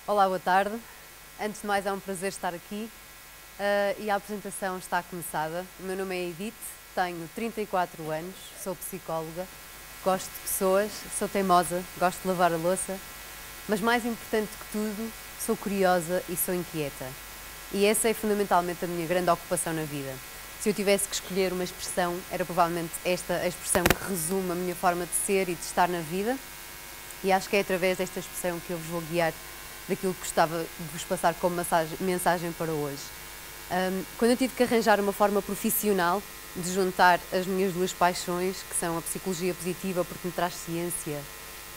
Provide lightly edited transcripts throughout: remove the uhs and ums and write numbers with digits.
Olá, boa tarde. Antes de mais, é um prazer estar aqui e a apresentação está começada. O meu nome é Edith, tenho 34 anos, sou psicóloga, gosto de pessoas, sou teimosa, gosto de lavar a louça, mas mais importante que tudo, sou curiosa e sou inquieta. E essa é fundamentalmente a minha grande ocupação na vida. Se eu tivesse que escolher uma expressão, era provavelmente esta a expressão que resume a minha forma de ser e de estar na vida, e acho que é através desta expressão que eu vos vou guiar daquilo que gostava de vos passar como mensagem para hoje. Quando eu tive que arranjar uma forma profissional de juntar as minhas duas paixões, que são a psicologia positiva, porque me traz ciência,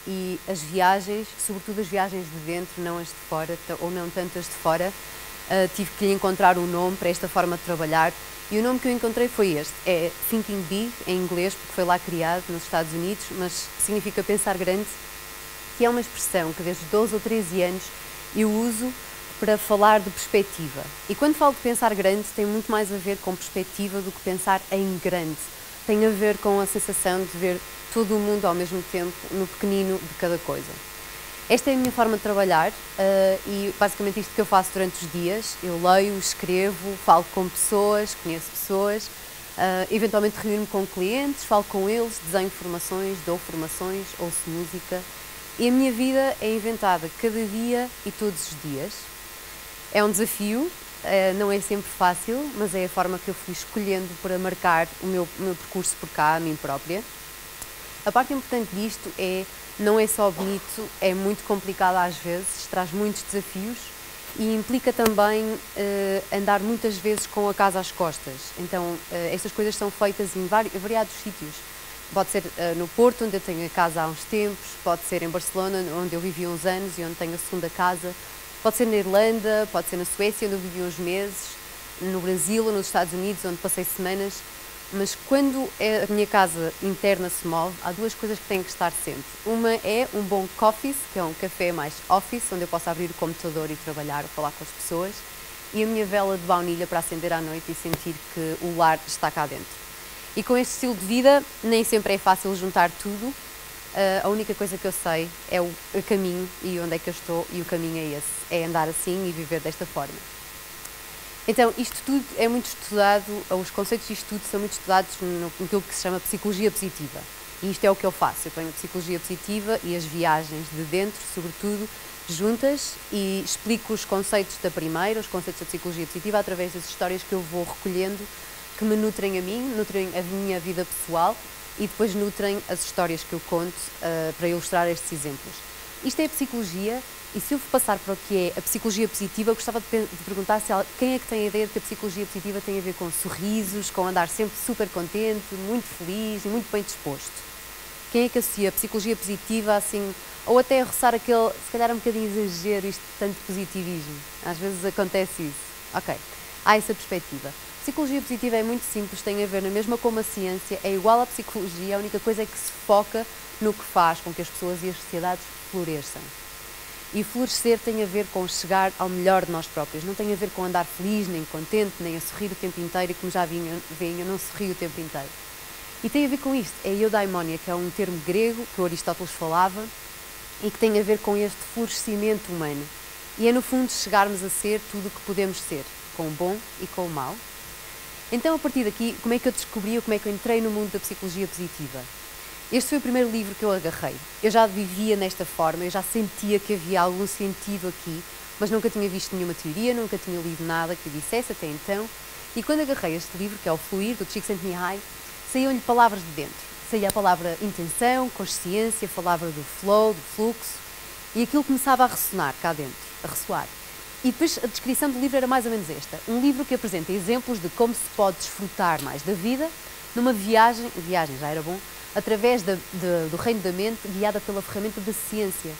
e as viagens, sobretudo as viagens de dentro, não as de fora, ou não tanto as de fora, tive que lhe encontrar um nome para esta forma de trabalhar, e o nome que eu encontrei foi este, é Thinking Big, em inglês, porque foi lá criado, nos Estados Unidos, mas significa pensar grande, que é uma expressão que desde 12 ou 13 anos eu uso para falar de perspectiva. E quando falo de pensar grande, tem muito mais a ver com perspectiva do que pensar em grande. Tem a ver com a sensação de ver todo o mundo ao mesmo tempo, no pequenino de cada coisa. Esta é a minha forma de trabalhar e basicamente isto que eu faço durante os dias. Eu leio, escrevo, falo com pessoas, conheço pessoas, eventualmente reúno-me com clientes, falo com eles, desenho formações, dou formações, ouço música. E a minha vida é inventada cada dia e todos os dias. É um desafio, não é sempre fácil, mas é a forma que eu fui escolhendo para marcar o meu percurso por cá, a mim própria. A parte importante disto não é só bonito, é muito complicado às vezes, traz muitos desafios e implica também andar muitas vezes com a casa às costas. Então, estas coisas são feitas em variados sítios. Pode ser no Porto, onde eu tenho a casa há uns tempos, pode ser em Barcelona, onde eu vivi uns anos e onde tenho a segunda casa, pode ser na Irlanda, pode ser na Suécia, onde eu vivi uns meses, no Brasil ou nos Estados Unidos, onde passei semanas. Mas quando a minha casa interna se move, há duas coisas que têm que estar sempre. Uma é um bom coffee, que é um café mais office, onde eu posso abrir o computador e trabalhar ou falar com as pessoas, e a minha vela de baunilha para acender à noite e sentir que o lar está cá dentro. E com este estilo de vida, nem sempre é fácil juntar tudo. A única coisa que eu sei é o caminho e onde é que eu estou, e o caminho é esse, é andar assim e viver desta forma. Então, isto tudo é muito estudado, os conceitos de estudo são muito estudados naquilo que se chama psicologia positiva. E isto é o que eu faço, eu tenho a psicologia positiva e as viagens de dentro, sobretudo, juntas, e explico os conceitos da primeira, os conceitos da psicologia positiva, através das histórias que eu vou recolhendo, que me nutrem a mim, nutrem a minha vida pessoal e depois nutrem as histórias que eu conto para ilustrar estes exemplos. Isto é a psicologia, e se eu for passar para o que é a psicologia positiva, eu gostava de perguntar quem é que tem a ideia de que a psicologia positiva tem a ver com sorrisos, com andar sempre super contente, muito feliz e muito bem disposto. Quem é que associa a psicologia positiva assim, ou até a roçar aquele, se calhar um bocadinho exagero, isto de tanto positivismo? Às vezes acontece isso. Ok, há essa perspectiva. A psicologia positiva é muito simples, tem a ver na mesma como a ciência, é igual à psicologia, a única coisa é que se foca no que faz com que as pessoas e as sociedades floresçam. E florescer tem a ver com chegar ao melhor de nós próprios, não tem a ver com andar feliz, nem contente, nem a sorrir o tempo inteiro, e como já veem, eu não sorrio o tempo inteiro. E tem a ver com isto, é a eudaimonia, que é um termo grego que o Aristóteles falava e que tem a ver com este florescimento humano. E é no fundo chegarmos a ser tudo o que podemos ser, com o bom e com o mau. Então, a partir daqui, como é que eu descobri, como é que eu entrei no mundo da psicologia positiva? Este foi o primeiro livro que eu agarrei. Eu já vivia nesta forma, eu já sentia que havia algum sentido aqui, mas nunca tinha visto nenhuma teoria, nunca tinha lido nada que eu dissesse até então. E quando agarrei este livro, que é o Fluir, do Csikszentmihalyi, saíam-lhe palavras de dentro. Saía a palavra intenção, consciência, a palavra do flow, do fluxo, e aquilo começava a ressonar cá dentro, a ressoar. E depois a descrição do livro era mais ou menos esta. Um livro que apresenta exemplos de como se pode desfrutar mais da vida numa viagem já era bom, através do reino da mente, guiada pela ferramenta da ciência.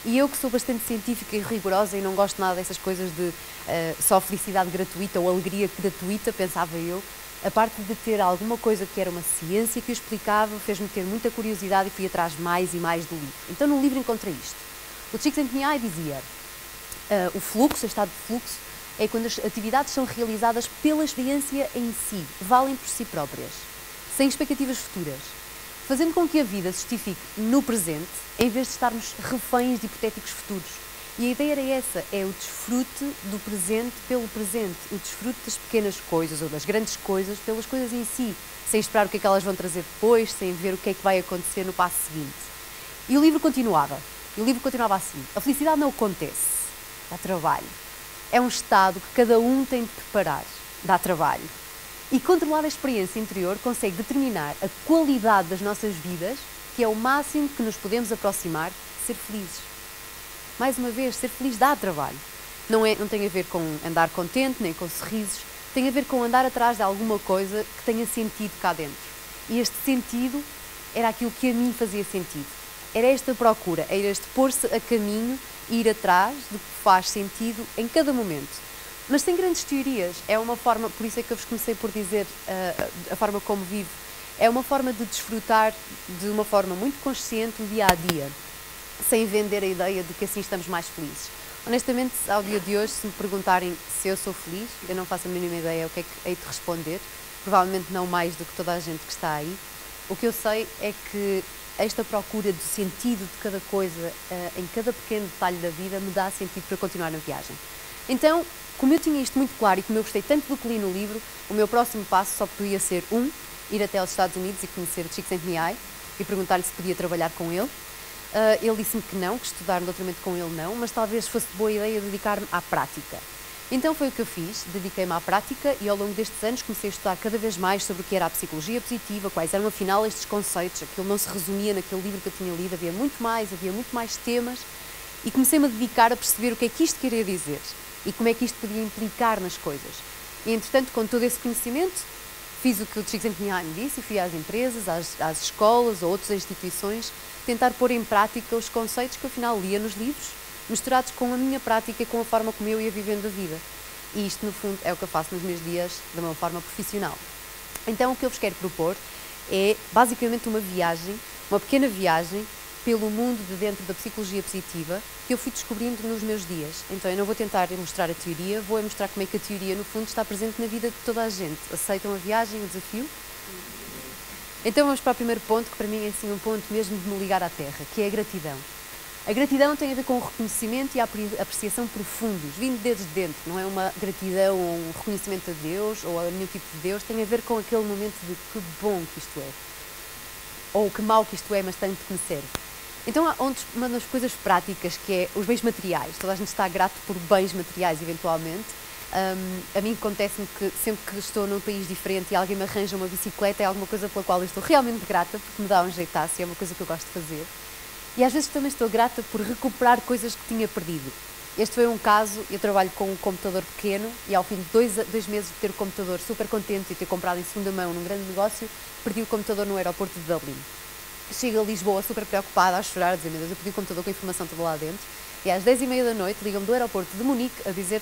E eu, que sou bastante científica e rigorosa e não gosto nada dessas coisas de só felicidade gratuita ou alegria gratuita, pensava eu, a parte de ter alguma coisa que era uma ciência que eu explicava, fez-me ter muita curiosidade e fui atrás mais e mais do livro. Então no livro encontrei isto. O Csikszentmihalyi dizia: o fluxo, o estado de fluxo, é quando as atividades são realizadas pela experiência em si, valem por si próprias, sem expectativas futuras, fazendo com que a vida se justifique no presente, em vez de estarmos reféns de hipotéticos futuros. E a ideia era essa, é o desfrute do presente pelo presente, o desfrute das pequenas coisas ou das grandes coisas pelas coisas em si, sem esperar o que é que elas vão trazer depois, sem ver o que é que vai acontecer no passo seguinte. E o livro continuava assim, a felicidade não acontece, dá trabalho. É um estado que cada um tem de preparar, dá trabalho. E controlar a experiência interior consegue determinar a qualidade das nossas vidas, que é o máximo que nos podemos aproximar de ser felizes. Mais uma vez, ser feliz dá trabalho. Não tem a ver com andar contente, nem com sorrisos. Tem a ver com andar atrás de alguma coisa que tenha sentido cá dentro. E este sentido era aquilo que a mim fazia sentido. Era esta procura, era este pôr-se a caminho e ir atrás do que faz sentido em cada momento. Mas sem grandes teorias. É uma forma, por isso é que eu vos comecei por dizer a forma como vivo. É uma forma de desfrutar de uma forma muito consciente o dia a dia, sem vender a ideia de que assim estamos mais felizes. Honestamente, ao dia de hoje, se me perguntarem se eu sou feliz, eu não faço a mínima ideia o que é que hei de responder. Provavelmente não mais do que toda a gente que está aí. O que eu sei é que esta procura do sentido de cada coisa, em cada pequeno detalhe da vida, me dá sentido para continuar na viagem. Então, como eu tinha isto muito claro e como eu gostei tanto do que li no livro, o meu próximo passo só podia ser ir até aos Estados Unidos e conhecer o Csikszentmihalyi e perguntar-lhe se podia trabalhar com ele. Ele disse-me que não, que estudar doutoramento com ele não, mas talvez fosse boa ideia dedicar-me à prática. Então foi o que eu fiz, dediquei-me à prática e ao longo destes anos comecei a estudar cada vez mais sobre o que era a psicologia positiva, quais eram afinal estes conceitos, aquilo não se resumia naquele livro que eu tinha lido, havia muito mais temas e comecei-me a dedicar a perceber o que é que isto queria dizer e como é que isto podia implicar nas coisas. E entretanto, com todo esse conhecimento, fiz o que o Csikszentmihalyi me disse e fui às empresas, às escolas ou outras instituições tentar pôr em prática os conceitos que eu afinal lia nos livros, misturados com a minha prática e com a forma como eu ia vivendo a vida. E isto, no fundo, é o que eu faço nos meus dias de uma forma profissional. Então, o que eu vos quero propor é, basicamente, uma pequena viagem pelo mundo de dentro da psicologia positiva que eu fui descobrindo nos meus dias. Então, eu não vou tentar mostrar a teoria, vou mostrar como é que a teoria, no fundo, está presente na vida de toda a gente. Aceitam a viagem, o desafio? Então, vamos para o primeiro ponto, que para mim é assim, um ponto mesmo de me ligar à terra, que é a gratidão. A gratidão tem a ver com o reconhecimento e a apreciação profundos, vindo desde dentro. Não é uma gratidão ou um reconhecimento a Deus ou a nenhum tipo de Deus, tem a ver com aquele momento de que bom que isto é. Ou que mau que isto é, mas tanto que me serve. Então, há uma das coisas práticas que é os bens materiais. Toda a gente está grato por bens materiais, eventualmente. A mim acontece-me que sempre que estou num país diferente e alguém me arranja uma bicicleta, é alguma coisa pela qual eu estou realmente grata, porque me dá um jeitaço e é uma coisa que eu gosto de fazer. E às vezes também estou grata por recuperar coisas que tinha perdido. Este foi um caso, eu trabalho com um computador pequeno e ao fim de dois meses de ter o computador super contente e ter comprado em segunda mão num grande negócio, perdi o computador no aeroporto de Dublin. Chego a Lisboa super preocupada, a chorar, a dizer, meu Deus, eu perdi o computador com a informação toda lá dentro. E às 10h30 da noite ligam-me do aeroporto de Munique a dizer,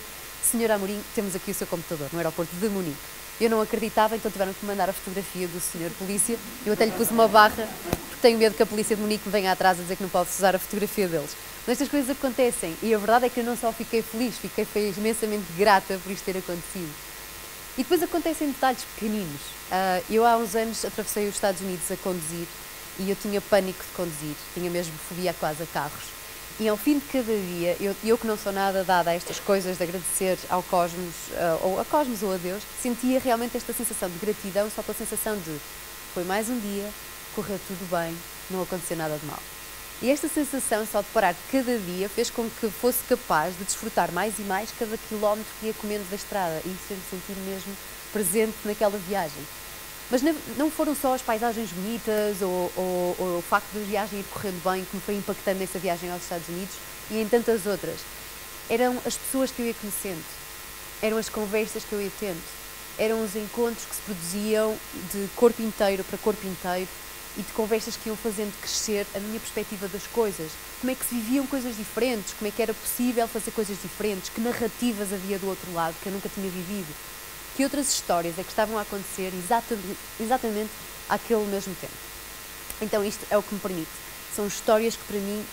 Senhora Amorim, temos aqui o seu computador, no aeroporto de Munique. Eu não acreditava, então tiveram que me mandar a fotografia do senhor polícia. Eu até lhe pus uma barra, porque tenho medo que a polícia de Munique me venha atrás a dizer que não posso usar a fotografia deles. Mas estas coisas acontecem e a verdade é que eu não só fiquei feliz, fiquei imensamente grata por isto ter acontecido. E depois acontecem detalhes pequeninos. Eu há uns anos atravessei os Estados Unidos a conduzir e eu tinha pânico de conduzir, tinha mesmo fobia quase a carros. E ao fim de cada dia, eu que não sou nada dada a estas coisas de agradecer ao cosmos, ou a cosmos ou a Deus, sentia realmente esta sensação de gratidão só pela sensação de foi mais um dia, correu tudo bem, não aconteceu nada de mal. E esta sensação só de parar cada dia fez com que fosse capaz de desfrutar mais e mais cada quilómetro que ia comendo da estrada e isso fez-me sentir mesmo presente naquela viagem. Mas não foram só as paisagens bonitas ou o facto da viagem ir correndo bem que me foi impactando nessa viagem aos Estados Unidos e em tantas outras. Eram as pessoas que eu ia conhecendo, eram as conversas que eu ia tendo, eram os encontros que se produziam de corpo inteiro para corpo inteiro e de conversas que iam fazendo crescer a minha perspectiva das coisas. Como é que se viviam coisas diferentes, como é que era possível fazer coisas diferentes, que narrativas havia do outro lado que eu nunca tinha vivido. Que outras histórias é que estavam a acontecer exatamente àquele mesmo tempo. Então isto é o que me permite. São histórias que para mim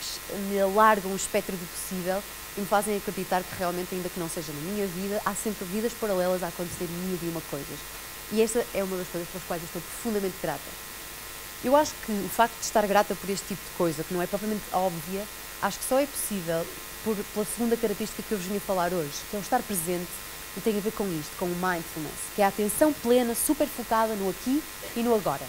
me alargam o espectro do possível e me fazem acreditar que realmente, ainda que não seja na minha vida, há sempre vidas paralelas a acontecer mil e uma coisas. E esta é uma das coisas pelas quais eu estou profundamente grata. Eu acho que o facto de estar grata por este tipo de coisa, que não é propriamente óbvia, acho que só é possível pela segunda característica que eu vos vim a falar hoje, que é o estar presente, e tem a ver com isto, com o mindfulness, que é a atenção plena, super focada no aqui e no agora.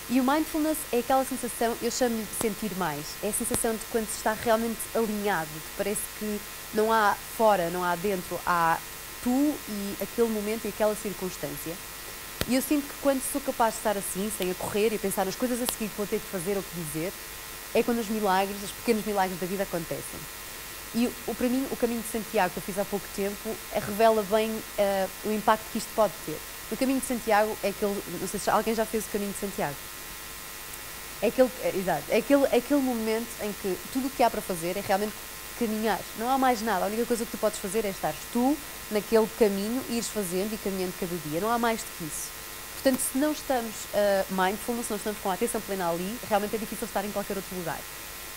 E o mindfulness é aquela sensação, eu chamo-lhe de sentir mais, é a sensação de quando se está realmente alinhado, de parece que não há fora, não há dentro, há tu e aquele momento e aquela circunstância. E eu sinto que quando sou capaz de estar assim, sem a correr e pensar nas coisas a seguir que vou ter que fazer ou que dizer, é quando os milagres, os pequenos milagres da vida acontecem. E para mim, o Caminho de Santiago, que eu fiz há pouco tempo, revela bem o impacto que isto pode ter. O Caminho de Santiago é aquele, não sei se alguém já fez o Caminho de Santiago. É aquele momento em que tudo o que há para fazer é realmente caminhar. Não há mais nada. A única coisa que tu podes fazer é estar tu naquele caminho, ires fazendo e caminhando cada dia. Não há mais do que isso. Portanto, se não estamos mindfulness, se não estamos com a atenção plena ali, realmente é difícil estar em qualquer outro lugar.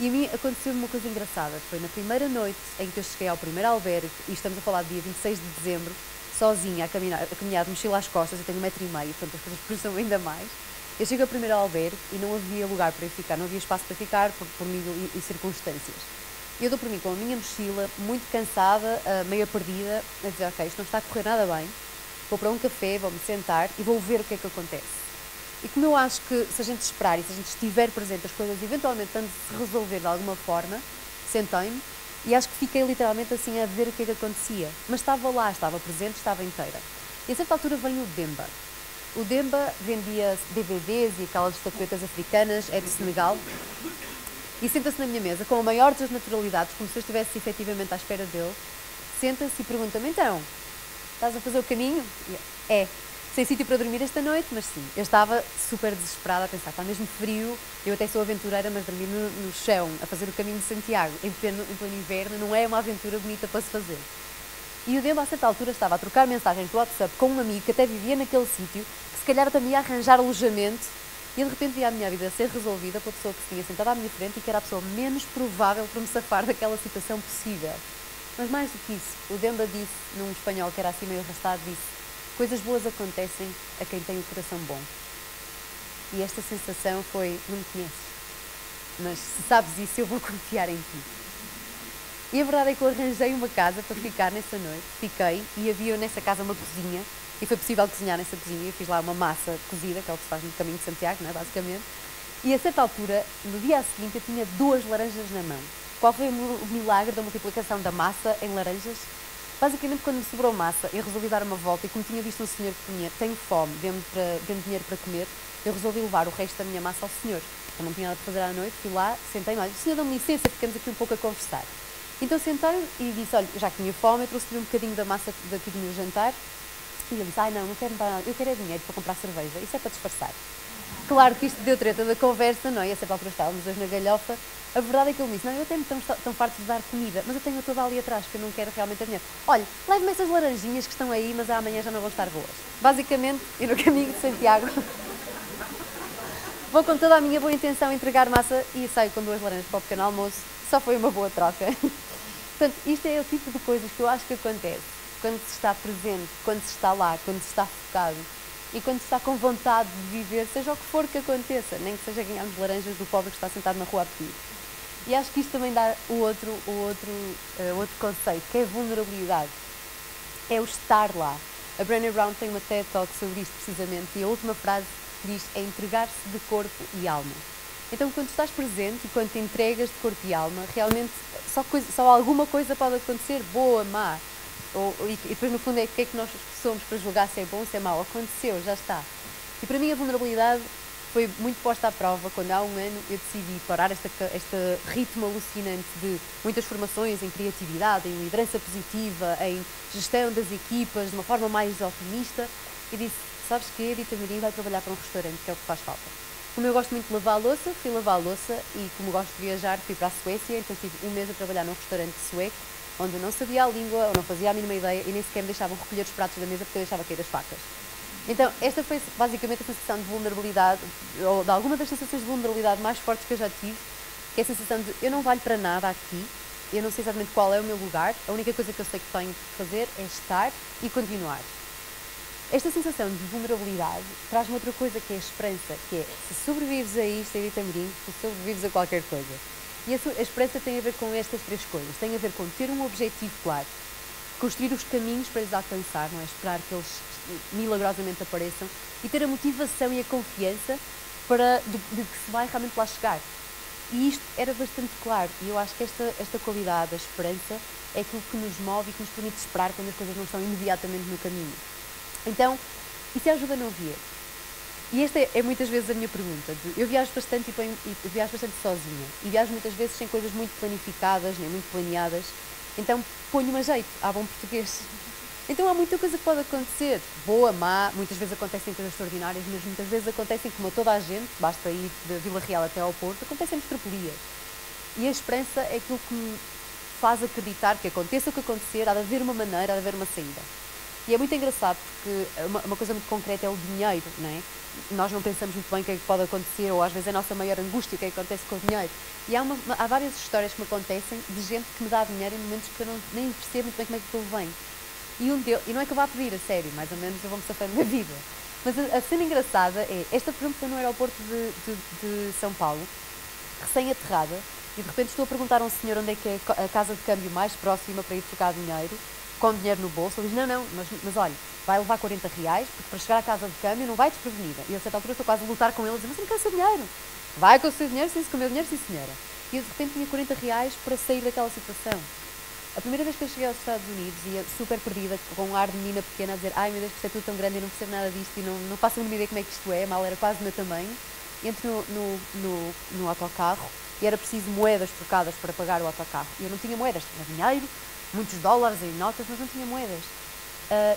E a mim aconteceu uma coisa engraçada. Foi na primeira noite em que eu cheguei ao primeiro albergue, e estamos a falar do dia 26 de dezembro, sozinha, a caminhar de mochila às costas, eu tenho 1,5 m, portanto as coisas cruzam ainda mais. Eu chego ao primeiro albergue e não havia lugar para eu ficar, não havia espaço para ficar por nível e circunstâncias. Eu dou por mim com a minha mochila, muito cansada, meio perdida, a dizer, ok, isto não está a correr nada bem, vou para um café, vou-me sentar e vou ver o que é que acontece. E como eu acho que se a gente esperar e se a gente estiver presente, as coisas eventualmente estão de se resolver de alguma forma, sentei-me e acho que fiquei literalmente assim a ver o que é que acontecia. Mas estava lá, estava presente, estava inteira. E a certa altura vem o Demba. O Demba vendia DVDs e aquelas estatuetas africanas, é de Senegal, e senta-se na minha mesa com a maior das naturalidades, como se eu estivesse efetivamente à espera dele, senta-se e pergunta-me, então, estás a fazer o caminho? E eu, é. Sem sítio para dormir esta noite, mas sim, eu estava super desesperada a pensar, está mesmo frio, eu até sou aventureira, mas dormir no chão, a fazer o Caminho de Santiago, em pleno inverno, não é uma aventura bonita para se fazer. E o Demba, a certa altura, estava a trocar mensagens do WhatsApp com um amigo que até vivia naquele sítio, que se calhar também ia arranjar alojamento, e de repente via a minha vida ser resolvida pela pessoa que se tinha sentado à minha frente e que era a pessoa menos provável para me safar daquela situação possível. Mas mais do que isso, o Demba disse, num espanhol que era assim meio arrastado, disse: coisas boas acontecem a quem tem o coração bom. E esta sensação foi, não me conheces, mas se sabes isso, eu vou confiar em ti. E a verdade é que eu arranjei uma casa para ficar nessa noite, fiquei, e havia nessa casa uma cozinha, e foi possível cozinhar nessa cozinha, eu fiz lá uma massa cozida, que é o que se faz no Caminho de Santiago, não é, basicamente, e a certa altura, no dia seguinte, eu tinha 2 laranjas na mão. Qual foi o milagre da multiplicação da massa em laranjas? Basicamente, quando me sobrou massa, eu resolvi dar uma volta e como tinha visto um senhor que tinha, tenho fome, deu-me dinheiro para comer, eu resolvi levar o resto da minha massa ao senhor. Eu não tinha nada para fazer à noite, fui lá, sentei-me, olha, senhor, dá-me licença, ficamos aqui um pouco a conversar. Então sentei-me e disse, olha, já que tinha fome, eu trouxe-lhe um bocadinho da massa daqui do meu jantar. E ele disse, não quero nada, eu quero é dinheiro para comprar cerveja, isso é para disfarçar. Claro que isto deu treta da conversa, não é? E a certa altura estávamos dois na galhofa. A verdade é que ele disse, não, eu até me tão farto de dar comida, mas eu tenho toda ali atrás, que eu não quero realmente a dinheiro. Olha, leve-me essas laranjinhas que estão aí, mas amanhã já não vão estar boas. Basicamente, e no Caminho de Santiago, vou com toda a minha boa intenção entregar massa e saio com 2 laranjas para o pequeno almoço. Só foi uma boa troca. Portanto, isto é o tipo de coisas que eu acho que acontece quando se está presente, quando se está lá, quando se está focado e quando se está com vontade de viver, seja o que for que aconteça, nem que seja ganharmos laranjas do pobre que está sentado na rua a pedir. E acho que isto também dá o outro conceito, que é a vulnerabilidade. É o estar lá. A Brené Brown tem uma TED Talk sobre isto precisamente e a última frase diz é entregar-se de corpo e alma. Então, quando estás presente e quando te entregas de corpo e alma, realmente só alguma coisa pode acontecer, boa, má. E depois, no fundo, é o que é que nós somos para julgar se é bom, se é mau. Aconteceu, já está. E para mim a vulnerabilidade foi muito posta à prova quando há um ano eu decidi parar este ritmo alucinante de muitas formações em criatividade, em liderança positiva, em gestão das equipas, de uma forma mais otimista, e disse, sabes que a Edita Mirim vai trabalhar para um restaurante, que é o que faz falta. Como eu gosto muito de lavar a louça, fui lavar a louça e como gosto de viajar, fui para a Suécia, então tive um mês a trabalhar num restaurante sueco, onde eu não sabia a língua, ou não fazia a mínima ideia, e nem sequer me deixavam recolher os pratos da mesa porque eu deixava cair as facas. Então, esta foi basicamente a sensação de vulnerabilidade, ou de alguma das sensações de vulnerabilidade mais fortes que eu já tive, que é a sensação de eu não valho para nada aqui, eu não sei exatamente qual é o meu lugar, a única coisa que eu sei que tenho que fazer é estar e continuar. Esta sensação de vulnerabilidade traz-me outra coisa que é a esperança, que é, se sobrevives a isto, Edith Amorim, tu sobrevives a qualquer coisa. E a esperança tem a ver com estas três coisas. Tem a ver com ter um objetivo claro, construir os caminhos para eles alcançar, não é? Esperar que eles milagrosamente apareçam e ter a motivação e a confiança de que se vai realmente lá chegar. E isto era bastante claro, e eu acho que esta qualidade, a esperança, é aquilo que nos move e que nos permite esperar quando as coisas não estão imediatamente no caminho. Então, isso ajuda a não ver. E esta é muitas vezes a minha pergunta. Eu viajo bastante e viajo bastante sozinha. E viajo muitas vezes sem coisas muito planificadas, nem muito planeadas. Então, ponho-me a jeito, a bom português. Então há muita coisa que pode acontecer, boa, má, muitas vezes acontecem coisas extraordinárias, mas muitas vezes acontecem como a toda a gente, basta ir de Vila Real até ao Porto, acontecem-nos tropelias. E a esperança é aquilo que me faz acreditar que aconteça o que acontecer, há de haver uma maneira, há de haver uma saída. E é muito engraçado porque uma coisa muito concreta é o dinheiro, não é? Nós não pensamos muito bem o que é que pode acontecer, ou às vezes é a nossa maior angústia, o que é que acontece com o dinheiro. E há várias histórias que me acontecem de gente que me dá dinheiro em momentos que eu nem percebo muito bem como é que aquilo vem. E não é que eu vá pedir, a sério, mais ou menos eu vou-me safando da vida. Mas a cena engraçada é, esta por exemplo foi no aeroporto de São Paulo, recém-aterrada, e de repente estou a perguntar a um senhor onde é que é a casa de câmbio mais próxima para ir trocar dinheiro, com dinheiro no bolso. Ele diz, não, mas olha, vai levar 40 reais, porque para chegar à casa de câmbio não vai desprevenida. E a certa altura estou quase a lutar com ele, a dizer, mas eu não quero o seu dinheiro. Vai com o seu dinheiro, sim, com o meu dinheiro, sim senhora. E eu de repente tinha 40 reais para sair daquela situação. A primeira vez que eu cheguei aos Estados Unidos, ia super perdida, com um ar de menina pequena, a dizer, ai meu Deus, isto é tudo tão grande, eu não percebo nada disto e não faço a mínima ideia como é que isto é, mal era quase o meu tamanho. Entro no autocarro e era preciso moedas trocadas para pagar o autocarro. E eu não tinha moedas, tinha dinheiro, muitos dólares em notas, mas não tinha moedas.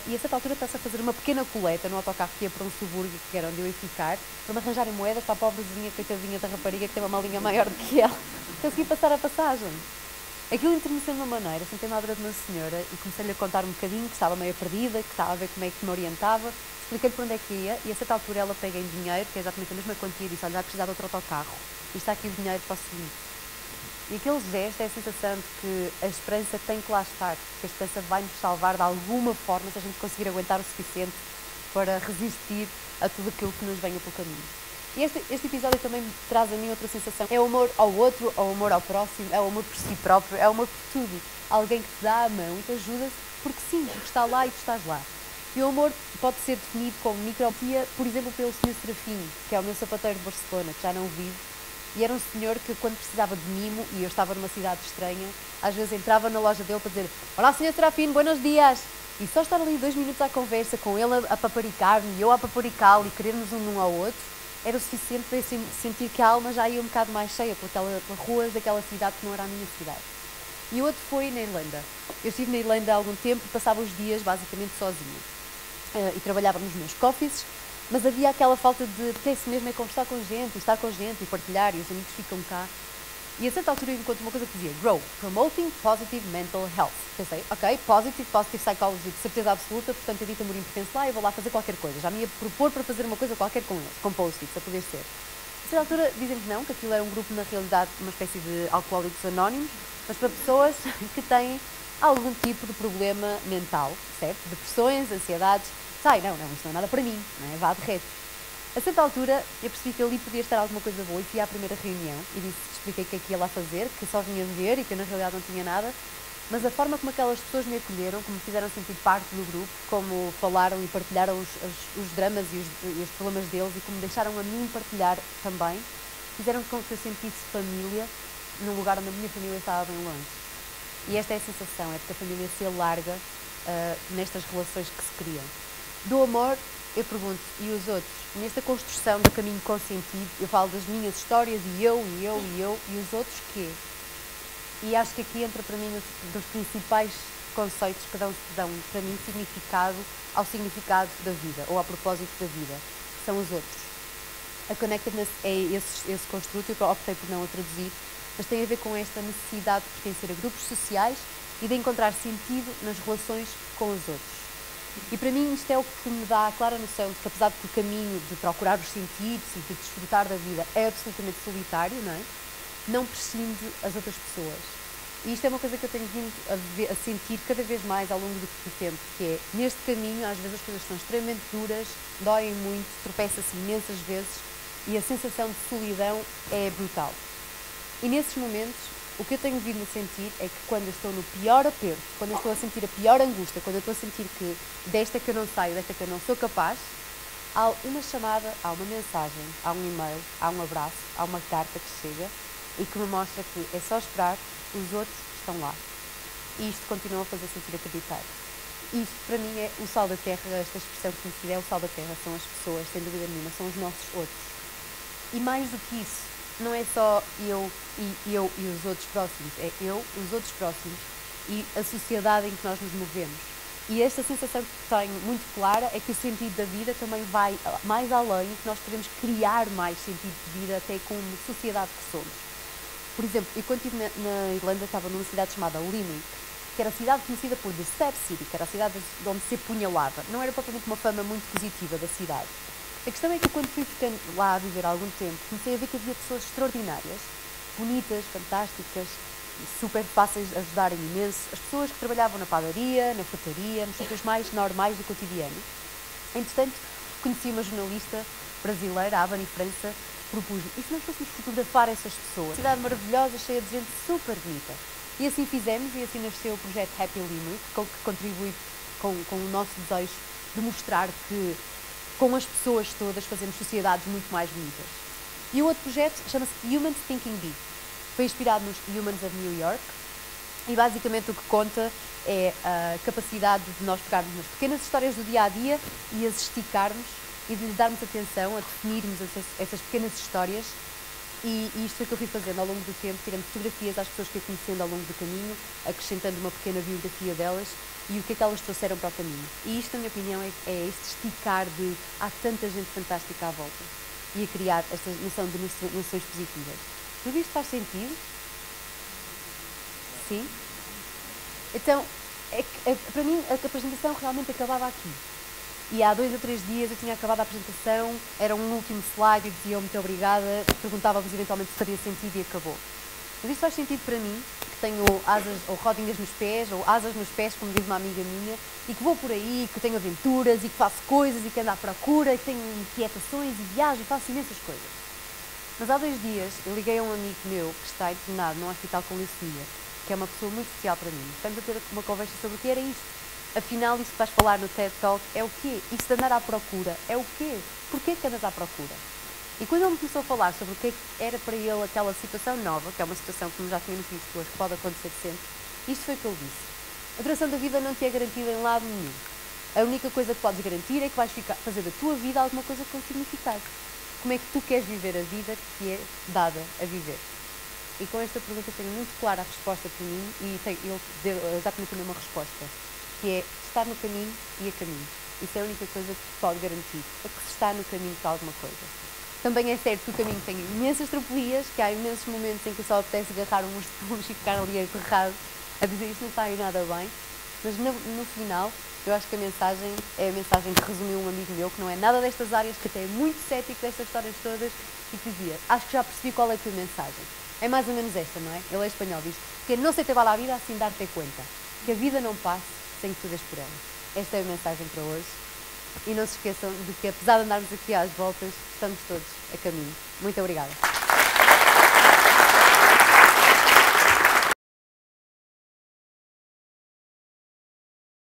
E a certa altura está-se a fazer uma pequena coleta no autocarro que ia para um subúrbio, que era onde eu ia ficar, para me arranjarem moedas para a pobrezinha, coitadinha da rapariga, que tem uma malinha maior do que ela. Consegui passar a passagem. Aquilo internou-me de uma maneira, sentei-me à beira de uma senhora e comecei-lhe a contar um bocadinho, que estava meio perdida, que estava a ver como é que me orientava, expliquei-lhe para onde é que ia e a certa altura ela pega em dinheiro, que é exatamente a mesma quantia, e disse, olha, vai precisar de outro autocarro, e está aqui o dinheiro para o seguinte. E aquele gesto é a sensação de que a esperança tem que lá estar, que a esperança vai nos salvar de alguma forma se a gente conseguir aguentar o suficiente para resistir a tudo aquilo que nos venha pelo caminho. E este episódio também me traz a mim outra sensação. É o amor ao outro, é o amor ao próximo, é o amor por si próprio, é o amor por tudo. Alguém que te dá a mão e te ajuda porque sim, porque está lá e tu estás lá. E o amor pode ser definido como micropia, por exemplo, pelo Sr. Serafim, que é o meu sapateiro de Barcelona, que já não vive. E era um senhor que, quando precisava de mimo, e eu estava numa cidade estranha, às vezes entrava na loja dele para dizer, olá, Sr. Serafim, buenos dias. E só estar ali 2 minutos à conversa com ele a paparicar-me e eu a paparicá-lo e querermos um ao outro, era o suficiente para eu sentir que a alma já ia um bocado mais cheia pelas ruas daquela cidade que não era a minha cidade. E o outro foi na Irlanda. Eu estive na Irlanda há algum tempo e passava os dias basicamente sozinha. E trabalhava nos meus coffees, mas havia aquela falta de apetece mesmo é conversar com gente, e estar com gente e partilhar, e os amigos ficam cá. E a certa altura eu encontro uma coisa que dizia GROW, Promoting Positive Mental Health. Pensei, ok, Positive Psychology, de certeza absoluta, portanto a Edith Amorim pertence lá e vou lá fazer qualquer coisa. Já me ia propor para fazer uma coisa qualquer com eles, com post-its, a poder ser. A certa altura dizem que não, que aquilo era um grupo, na realidade, uma espécie de alcoólicos anónimos, mas para pessoas que têm algum tipo de problema mental, certo? Depressões, ansiedades. Sai, não, isto não é nada para mim, não é? Vá de reto. A certa altura, eu percebi que ali podia estar alguma coisa boa e fui à primeira reunião e expliquei o que é que ia lá fazer, que só vinha ver e que eu, na realidade não tinha nada, mas a forma como aquelas pessoas me acolheram, como me fizeram sentir parte do grupo, como falaram e partilharam os dramas e os problemas deles e como deixaram a mim partilhar também, fizeram com que eu sentisse família num lugar onde a minha família estava bem longe. E esta é a sensação, é porque a família se alarga nestas relações que se criam. Do amor, eu pergunto, e os outros? Nesta construção do caminho com sentido, eu falo das minhas histórias, e os outros quê? E acho que aqui entra para mim dos principais conceitos que dão para mim significado ao significado da vida, ou ao propósito da vida, que são os outros. A connectedness é esse construto, eu optei por não o traduzir, mas tem a ver com esta necessidade de pertencer a grupos sociais e de encontrar sentido nas relações com os outros. E para mim isto é o que me dá a clara noção de que, apesar de que o caminho de procurar os sentidos e de desfrutar da vida é absolutamente solitário, não prescinde as outras pessoas. E isto é uma coisa que eu tenho vindo a sentir cada vez mais ao longo do tempo, que é, neste caminho, às vezes as coisas são extremamente duras, doem muito, tropeça-se imensas vezes e a sensação de solidão é brutal. E nesses momentos, o que eu tenho vindo a sentir é que quando eu estou no pior aperto, quando eu estou a sentir a pior angústia, quando eu estou a sentir que desta que eu não saio, desta que eu não sou capaz, há uma chamada, há uma mensagem, há um e-mail, há um abraço, há uma carta que chega e que me mostra que é só esperar, os outros estão lá. E isto continua a fazer sentir acreditar. Isto, para mim, é o sal da terra, esta expressão conhecida é o sal da terra, são as pessoas, sem dúvida nenhuma, são os nossos outros. E mais do que isso, não é só eu e os outros próximos, é eu, os outros próximos e a sociedade em que nós nos movemos. E esta sensação que tenho muito clara é que o sentido da vida também vai mais além e que nós podemos criar mais sentido de vida até como sociedade que somos. Por exemplo, eu quando estive na Irlanda estava numa cidade chamada Limerick, que era a cidade conhecida por The Step City, que era a cidade onde se punha lava. Não era propriamente uma fama muito positiva da cidade. A questão é que quando fui ficando lá a viver há algum tempo, comecei a ver que havia pessoas extraordinárias, bonitas, fantásticas, super fáceis de ajudarem imenso. As pessoas que trabalhavam na padaria, na frutaria, nos sítios mais normais do cotidiano. Entretanto, conheci uma jornalista brasileira, a Abani França, propus-me, e se nós fôssemos fotografar essas pessoas? Cidade maravilhosa, cheia de gente super bonita. E assim fizemos, e assim nasceu o projeto Happy Limerick, que contribui com o nosso desejo de mostrar que com as pessoas todas fazemos sociedades muito mais bonitas. E o outro projeto chama-se Humans Thinking Big. Foi inspirado nos Humans of New York e basicamente o que conta é a capacidade de nós pegarmos nas pequenas histórias do dia-a-dia e as esticarmos e de lhes darmos atenção, a definirmos essas pequenas histórias. E isto foi o que eu fui fazendo ao longo do tempo, tirando fotografias às pessoas que eu conhecendo ao longo do caminho, acrescentando uma pequena biografia delas e o que é que elas trouxeram para o caminho. E isto, na minha opinião, é este esticar de há tanta gente fantástica à volta e a criar esta noção de noções positivas. Tudo isto faz sentido? Sim? Então, para mim, a apresentação realmente acabava aqui. E há 2 ou 3 dias eu tinha acabado a apresentação, era um último slide e dizia muito obrigada, perguntava-vos eventualmente se faria sentido e acabou. Mas isto faz sentido para mim, que tenho asas ou rodinhas nos pés, ou asas nos pés, como diz uma amiga minha, e que vou por aí, que tenho aventuras, e que faço coisas, e que ando à procura, e que tenho inquietações, e viajo, e faço imensas coisas. Mas há 2 dias eu liguei a um amigo meu que está internado num hospital com leucemia, que é uma pessoa muito especial para mim. Estamos a ter uma conversa sobre o que era isto. Afinal, isso que vais falar no TED Talk é o quê? Isso de andar à procura é o quê? Porquê que andas à procura? E quando ele me começou a falar sobre o que era para ele aquela situação nova, que é uma situação que já tínhamos visto hoje, que pode acontecer sempre, isto foi o que ele disse. A duração da vida não te é garantida em lado nenhum. A única coisa que podes garantir é que vais fazer da tua vida alguma coisa com significado. Como é que tu queres viver a vida que é dada a viver? E com esta pergunta tenho muito clara a resposta para mim e ele deu exatamente a mesma resposta, que é estar no caminho e a caminho. Isso é a única coisa que se pode garantir, é que se está no caminho de alguma coisa. Também é certo que o caminho tem imensas tropelias, que há imensos momentos em que só apetece agarrar uns pulos e ficar ali agarrado a dizer isto não está aí nada bem, mas no final eu acho que a mensagem é a mensagem que resumiu um amigo meu, que não é nada destas áreas, que até é muito cético destas histórias todas, e que dizia, acho que já percebi qual é a tua mensagem. É mais ou menos esta, não é? Ele é espanhol, diz que não se te vale a vida assim dar-te conta, que a vida não passe sem que tu des por ela. Esta é a mensagem para hoje. E não se esqueçam de que, apesar de andarmos aqui às voltas, estamos todos a caminho. Muito obrigada.